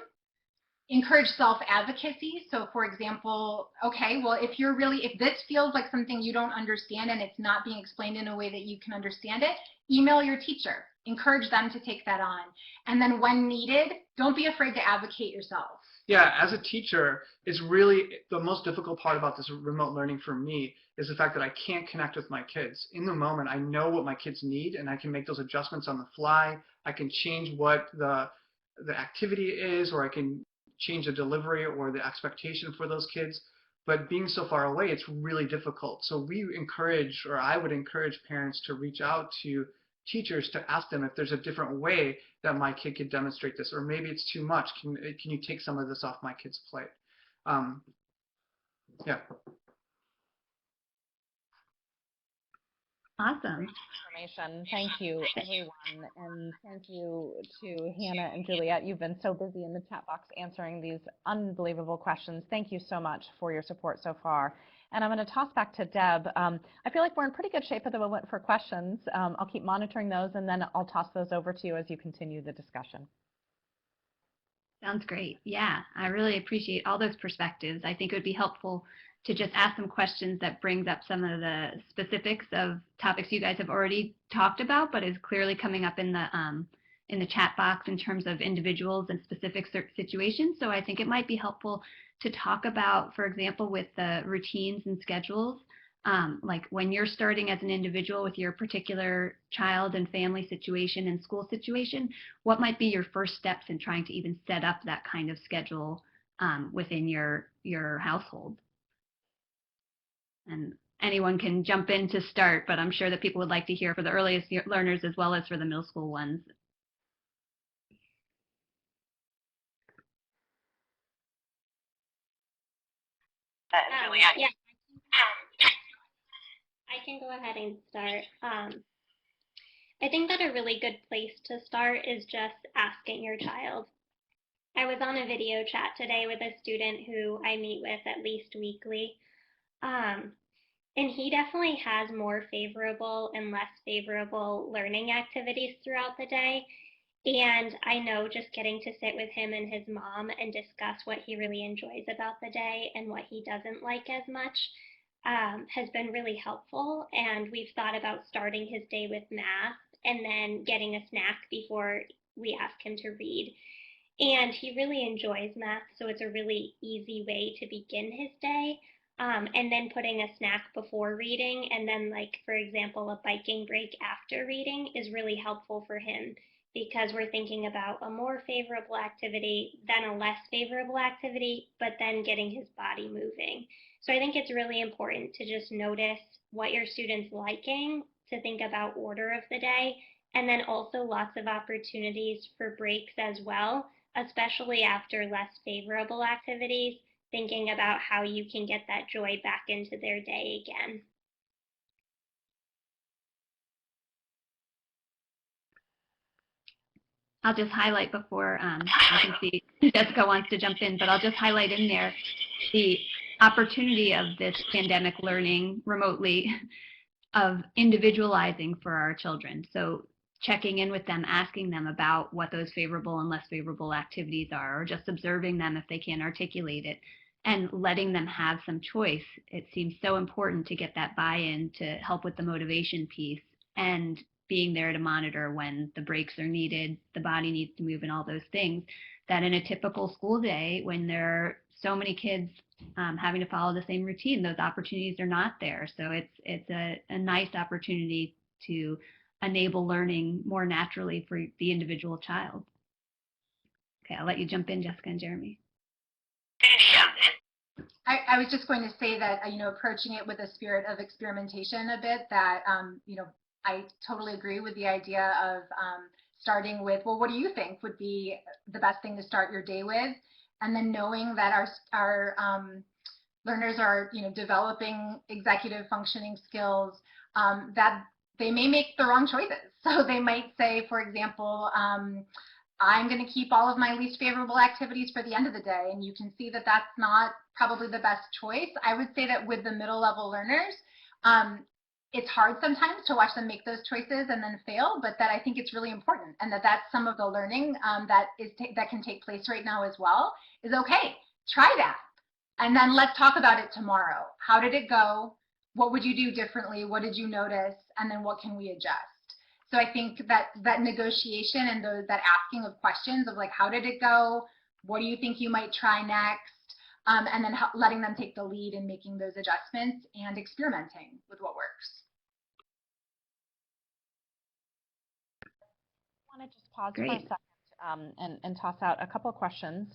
Encourage self-advocacy. So for example, okay, well, if this feels like something you don't understand and it's not being explained in a way that you can understand it, email your teacher. encourage them to take that on. And then when needed, don't be afraid to advocate yourself. Yeah, as a teacher, it's really the most difficult part about this remote learning for me is the fact that I can't connect with my kids. In the moment, I know what my kids need, and I can make those adjustments on the fly. I can change what the activity is, or I can change the delivery or the expectation for those kids. But being so far away, it's really difficult. So we encourage, or I would encourage parents to reach out to teachers to ask them if there's a different way that my kid could demonstrate this, or maybe it's too much. Can you take some of this off my kid's plate? Yeah. Awesome. Information. Thank you, everyone, and thank you to Hannah and Juliet. You've been so busy in the chat box answering these unbelievable questions. Thank you so much for your support so far. And I'm going to toss back to Deb. I feel like we're in pretty good shape at the moment for questions. I'll keep monitoring those, and then I'll toss those over to you as you continue the discussion. Sounds great. Yeah, I really appreciate all those perspectives. I think it would be helpful to just ask some questions that brings up some of the specifics of topics you guys have already talked about, but is clearly coming up in the chat box in terms of individuals and specific situations. So I think it might be helpful to talk about, for example, with the routines and schedules, like when you're starting as an individual with your particular child and family situation and school situation, what might be your first steps in trying to even set up that kind of schedule within your household? And anyone can jump in to start, but I'm sure that people would like to hear for the earliest learners as well as for the middle school ones. Juliet. Yeah, I can go ahead and start. I think that a really good place to start is just asking your child. I was on a video chat today with a student who I meet with at least weekly. And he definitely has more favorable and less favorable learning activities throughout the day. And I know just getting to sit with him and his mom and discuss what he really enjoys about the day and what he doesn't like as much has been really helpful. And we've thought about starting his day with math and then getting a snack before we ask him to read. And he really enjoys math, so it's a really easy way to begin his day. And then putting a snack before reading, and then, like, for example, a biking break after reading is really helpful for him because we're thinking about a more favorable activity than a less favorable activity, but then getting his body moving. So I think it's really important to just notice what your student's liking, to think about order of the day, and then also lots of opportunities for breaks as well, especially after less favorable activities, thinking about how you can get that joy back into their day again. I'll just highlight before I can see Jessica wants to jump in, but I'll just highlight in there the opportunity of this pandemic learning remotely of individualizing for our children. So checking in with them, asking them about what those favorable and less favorable activities are, or just observing them if they can't articulate it, and letting them have some choice. It seems so important to get that buy-in to help with the motivation piece, and being there to monitor when the breaks are needed, the body needs to move, and all those things, that in a typical school day, when there are so many kids having to follow the same routine, those opportunities are not there. So it's a nice opportunity to enable learning more naturally for the individual child. Okay, I'll let you jump in, Jessica and Jeremy. I was just going to say that, approaching it with a spirit of experimentation a bit, that, I totally agree with the idea of starting with, well, what do you think would be the best thing to start your day with? And then knowing that our learners are, developing executive functioning skills, that they may make the wrong choices. So they might say, for example, I'm going to keep all of my least favorable activities for the end of the day. And you can see that that's not probably the best choice. I would say that with the middle level learners, it's hard sometimes to watch them make those choices and then fail, but that I think it's really important, and that's some of the learning that can take place right now as well. Is okay, try that, and then let's talk about it tomorrow. How did it go? What would you do differently? What did you notice? And then what can we adjust? So I think that negotiation and that asking of questions of like, how did it go? What do you think you might try next? And then letting them take the lead in making those adjustments and experimenting with what works. I want to just pause Great. for a second and toss out a couple of questions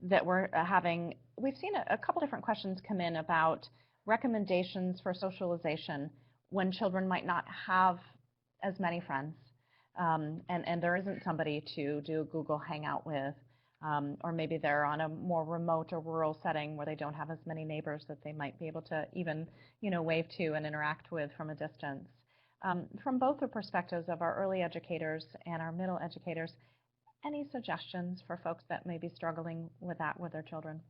that we're having. We've seen a couple different questions come in about recommendations for socialization when children might not have as many friends, and there isn't somebody to do Google Hangout with, or maybe they're on a more remote or rural setting where they don't have as many neighbors that they might be able to even, wave to and interact with from a distance. From both the perspectives of our early educators and our middle educators, any suggestions for folks that may be struggling with that with their children?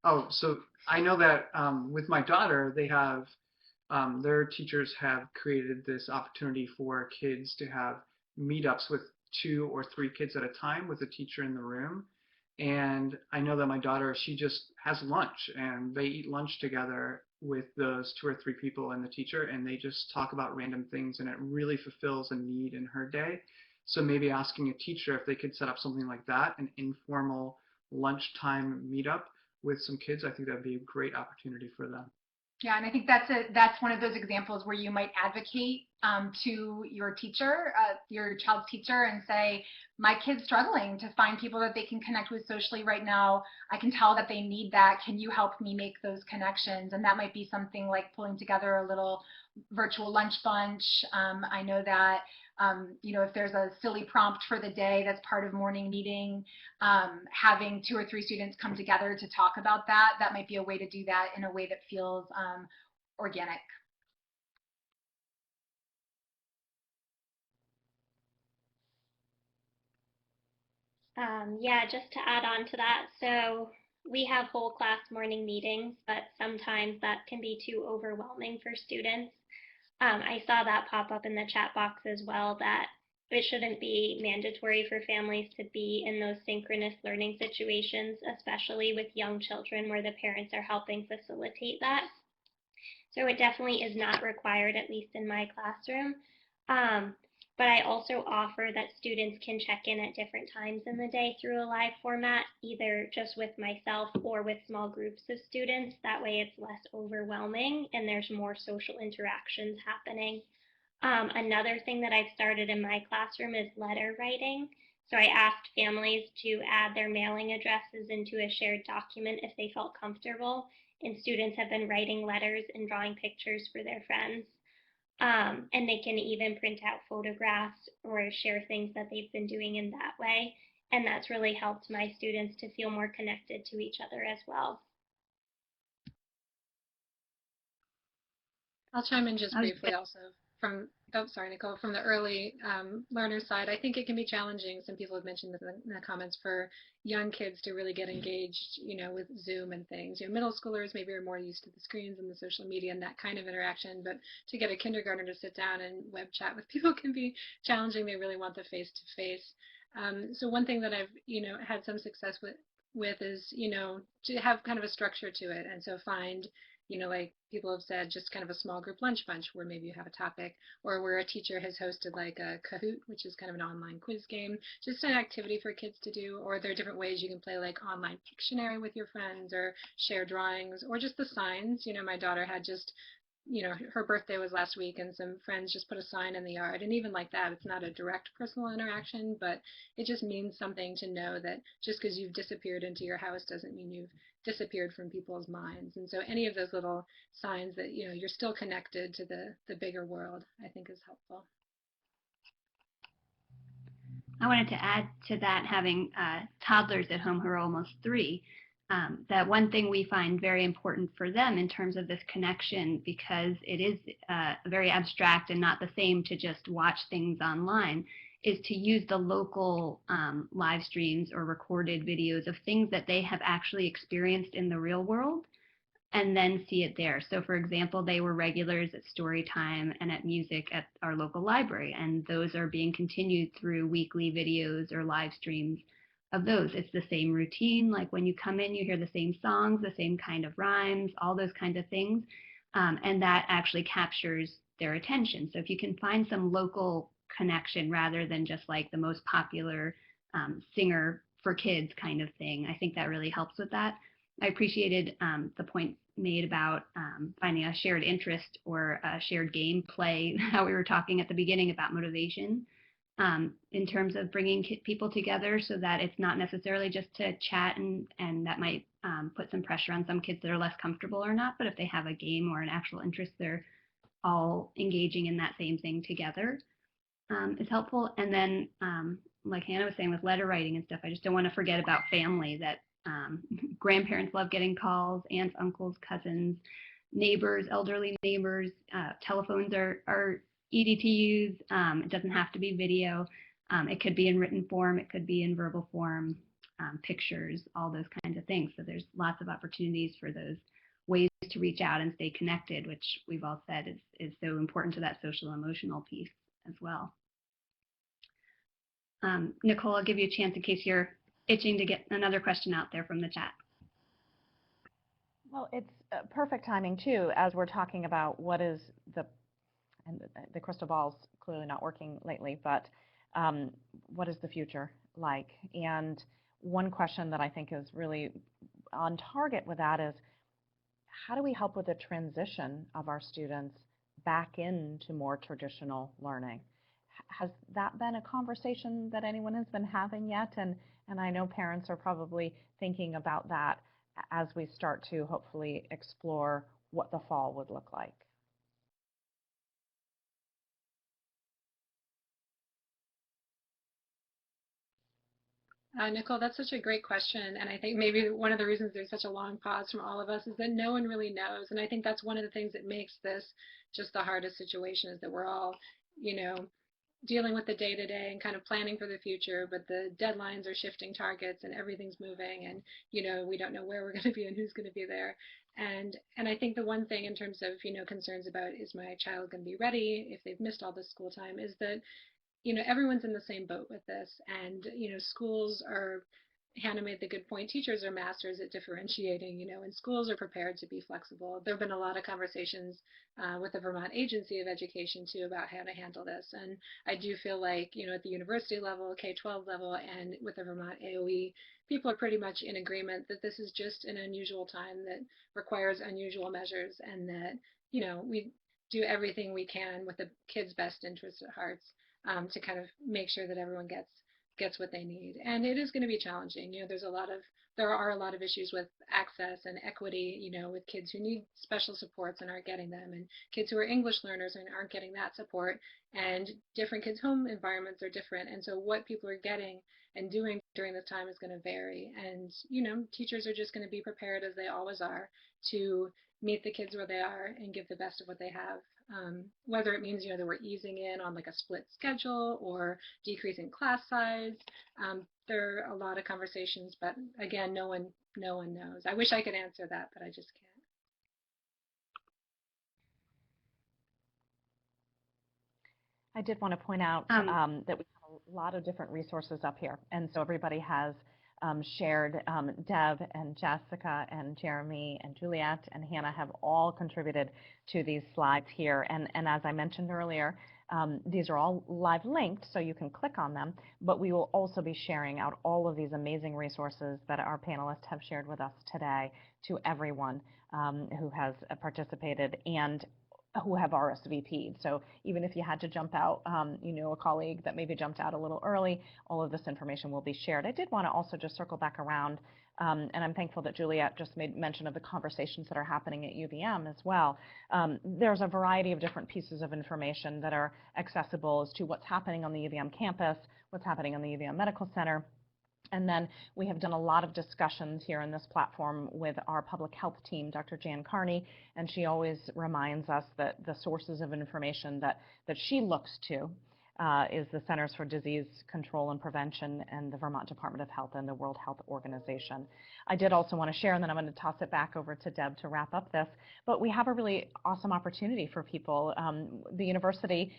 Oh, so I know that with my daughter, they have their teachers have created this opportunity for kids to have meetups with 2 or 3 kids at a time with a teacher in the room. And I know that my daughter, she just has lunch and they eat lunch together with those 2 or 3 people and the teacher, and they just talk about random things, and it really fulfills a need in her day. So maybe asking a teacher if they could set up something like that, an informal lunchtime meetup with some kids, I think that would be a great opportunity for them. Yeah, and I think that's one of those examples where you might advocate to your teacher, your child's teacher, and say, my kid's struggling to find people that they can connect with socially right now. I can tell that they need that. Can you help me make those connections? And that might be something like pulling together a little virtual lunch bunch. I know that if there's a silly prompt for the day that's part of morning meeting, having 2 or 3 students come together to talk about that might be a way to do that in a way that feels organic. Yeah, just to add on to that, so we have whole class morning meetings, but sometimes that can be too overwhelming for students. I saw that pop up in the chat box as well, that it shouldn't be mandatory for families to be in those synchronous learning situations, especially with young children where the parents are helping facilitate that. So it definitely is not required, at least in my classroom. But I also offer that students can check in at different times in the day through a live format, either just with myself or with small groups of students. That way it's less overwhelming and there's more social interactions happening. Another thing that I've started in my classroom is letter writing. So I asked families to add their mailing addresses into a shared document if they felt comfortable, and students have been writing letters and drawing pictures for their friends. And they can even print out photographs or share things that they've been doing in that way. And that's really helped my students to feel more connected to each other as well. I'll chime in just briefly also from, sorry, Nicole, from the early learner side. I think it can be challenging. Some people have mentioned this in the comments for young kids to really get engaged, with Zoom and things. Middle schoolers maybe are more used to the screens and the social media and that kind of interaction, but to get a kindergartner to sit down and web chat with people can be challenging. They really want the face-to-face. So one thing that I've, had some success with is, to have kind of a structure to it. And so find, like people have said, just kind of a small group lunch bunch where maybe you have a topic, or where a teacher has hosted like a Kahoot, which is kind of an online quiz game, just an activity for kids to do. Or there are different ways you can play like online Pictionary with your friends, or share drawings, or just the signs. My daughter had just, her birthday was last week, and some friends just put a sign in the yard. And even like that, it's not a direct personal interaction, but it just means something to know that just because you've disappeared into your house doesn't mean you've disappeared from people's minds. And so any of those little signs that, you're still connected to the bigger world, I think is helpful. I wanted to add to that, having toddlers at home who are almost 3, that one thing we find very important for them in terms of this connection, because it is very abstract and not the same to just watch things online, is to use the local live streams or recorded videos of things that they have actually experienced in the real world, and then see it there. So for example, they were regulars at story time and at music at our local library, and those are being continued through weekly videos or live streams of those. It's the same routine. Like when you come in, you hear the same songs, the same kind of rhymes, all those kinds of things. And that actually captures their attention. So if you can find some local connection rather than just like the most popular singer for kids kind of thing, I think that really helps with that. I appreciated the point made about finding a shared interest or a shared game play, how we were talking at the beginning about motivation, in terms of bringing people together so that it's not necessarily just to chat, and that might put some pressure on some kids that are less comfortable or not, but if they have a game or an actual interest, they're all engaging in that same thing together is helpful. And then like Hannah was saying with letter writing and stuff, I just don't want to forget about family, that grandparents love getting calls, aunts, uncles, cousins, neighbors, elderly neighbors. Telephones are easy to use. It doesn't have to be video. It could be in written form. It could be in verbal form, pictures, all those kinds of things. So there's lots of opportunities for those ways to reach out and stay connected, which we've all said is so important to that social emotional piece as well. Nicole, I'll give you a chance in case you're itching to get another question out there from the chat. Well, it's perfect timing too, as we're talking about what is and the crystal ball's clearly not working lately, but what is the future like? And one question that I think is really on target with that is, how do we help with the transition of our students back into more traditional learning? Has that been a conversation that anyone has been having yet? And I know parents are probably thinking about that as we start to hopefully explore what the fall would look like. Nicole, that's such a great question, and I think maybe one of the reasons there's such a long pause from all of us is that no one really knows, and I think that's one of the things that makes this just the hardest situation, is that we're all, dealing with the day-to-day and kind of planning for the future, but the deadlines are shifting targets and everything's moving, and we don't know where we're going to be and who's going to be there. And I think the one thing in terms of concerns about, is my child going to be ready if they've missed all this school time, is that everyone's in the same boat with this, and schools are, Hannah made the good point, teachers are masters at differentiating, and schools are prepared to be flexible. There have been a lot of conversations with the Vermont Agency of Education too about how to handle this, and I do feel like at the university level, K-12 level, and with the Vermont AOE, people are pretty much in agreement that this is just an unusual time that requires unusual measures, and that we do everything we can with the kids' best interests at heart to kind of make sure that everyone gets what they need. And it is going to be challenging. There are a lot of issues with access and equity, with kids who need special supports and aren't getting them, and kids who are English learners and aren't getting that support, and different kids' home environments are different. And so what people are getting and doing during this time is going to vary. And, teachers are just going to be prepared, as they always are, to meet the kids where they are and give the best of what they have. Whether it means that we're easing in on like a split schedule or decreasing class size, there are a lot of conversations, but again, no one knows. I wish I could answer that, but I just can't. I did want to point out that we have a lot of different resources up here, and so everybody has shared. Deb and Jessica and Jeremy and Juliet and Hannah have all contributed to these slides here. And as I mentioned earlier, these are all live linked, so you can click on them, but we will also be sharing out all of these amazing resources that our panelists have shared with us today to everyone who has participated and who have RSVP'd. So even if you had to jump out, a colleague that maybe jumped out a little early, all of this information will be shared. I did want to also just circle back around, and I'm thankful that Juliet just made mention of the conversations that are happening at UVM as well. There's a variety of different pieces of information that are accessible as to what's happening on the UVM campus, what's happening on the UVM Medical Center. And then we have done a lot of discussions here in this platform with our public health team, Dr. Jan Carney, and she always reminds us that the sources of information that she looks to is the Centers for Disease Control and Prevention and the Vermont Department of Health and the World Health Organization. I did also want to share, and then I'm going to toss it back over to Deb to wrap up this, but we have a really awesome opportunity for people. The university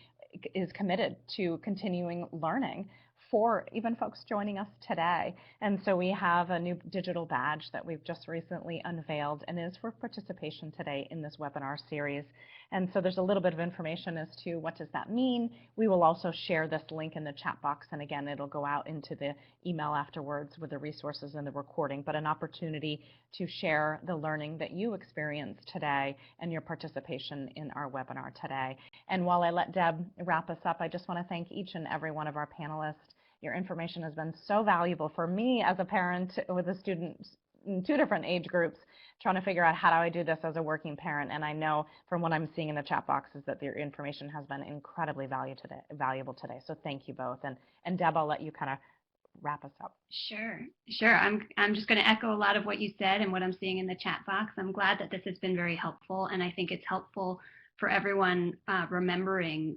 is committed to continuing learning for even folks joining us today. And so we have a new digital badge that we've just recently unveiled and is for participation today in this webinar series. And so there's a little bit of information as to what does that mean. We will also share this link in the chat box, and again, it'll go out into the email afterwards with the resources and the recording, but an opportunity to share the learning that you experienced today and your participation in our webinar today. And while I let Deb wrap us up, I just want to thank each and every one of our panelists. Your information has been so valuable for me as a parent with a student in 2 different age groups, trying to figure out how do I do this as a working parent. And I know from what I'm seeing in the chat boxes that your information has been incredibly valuable today. So thank you both. And Deb, I'll let you kind of wrap us up. Sure. I'm just going to echo a lot of what you said and what I'm seeing in the chat box. I'm glad that this has been very helpful, and I think it's helpful for everyone remembering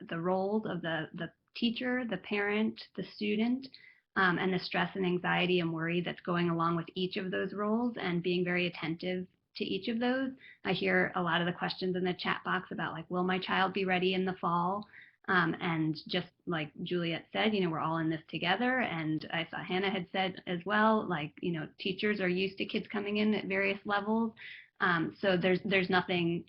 the roles of the teacher, the parent, the student, and the stress and anxiety and worry that's going along with each of those roles, and being very attentive to each of those. I hear a lot of the questions in the chat box about, like, will my child be ready in the fall? And just like Juliet said, we're all in this together. And I saw Hannah had said as well, like, teachers are used to kids coming in at various levels. So there's nothing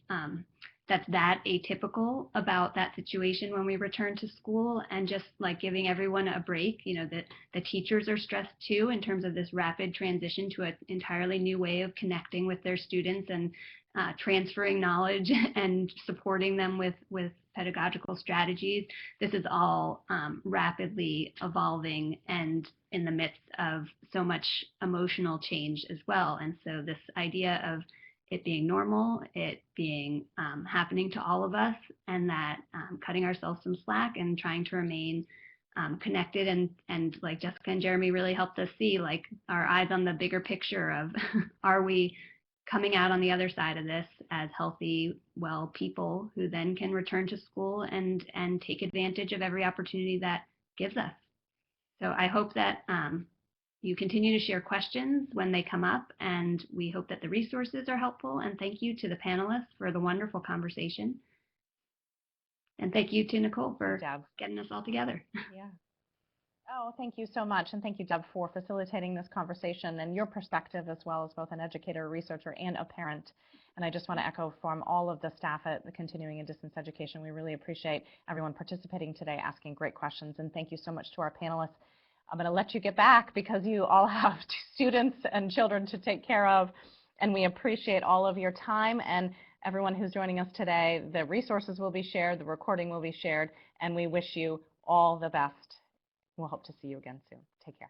that's that atypical about that situation when we return to school, and just like giving everyone a break, that the teachers are stressed too in terms of this rapid transition to an entirely new way of connecting with their students and transferring knowledge and supporting them with pedagogical strategies. This is all rapidly evolving and in the midst of so much emotional change as well. And so this idea of it being normal, it being happening to all of us, and that cutting ourselves some slack and trying to remain connected, and like Jessica and Jeremy really helped us see, like, our eyes on the bigger picture of are we coming out on the other side of this as healthy, well people who then can return to school and take advantage of every opportunity that gives us. So I hope that you continue to share questions when they come up, and we hope that the resources are helpful. And thank you to the panelists for the wonderful conversation. And thank you to Nicole for getting us all together. Yeah. Oh, thank you so much. And thank you, Deb, for facilitating this conversation and your perspective as well as both an educator, a researcher, and a parent. And I just want to echo from all of the staff at the Continuing and Distance Education, we really appreciate everyone participating today, asking great questions. And thank you so much to our panelists. I'm going to let you get back because you all have students and children to take care of. And we appreciate all of your time, and everyone who's joining us today. The resources will be shared, the recording will be shared, and we wish you all the best. We'll hope to see you again soon. Take care.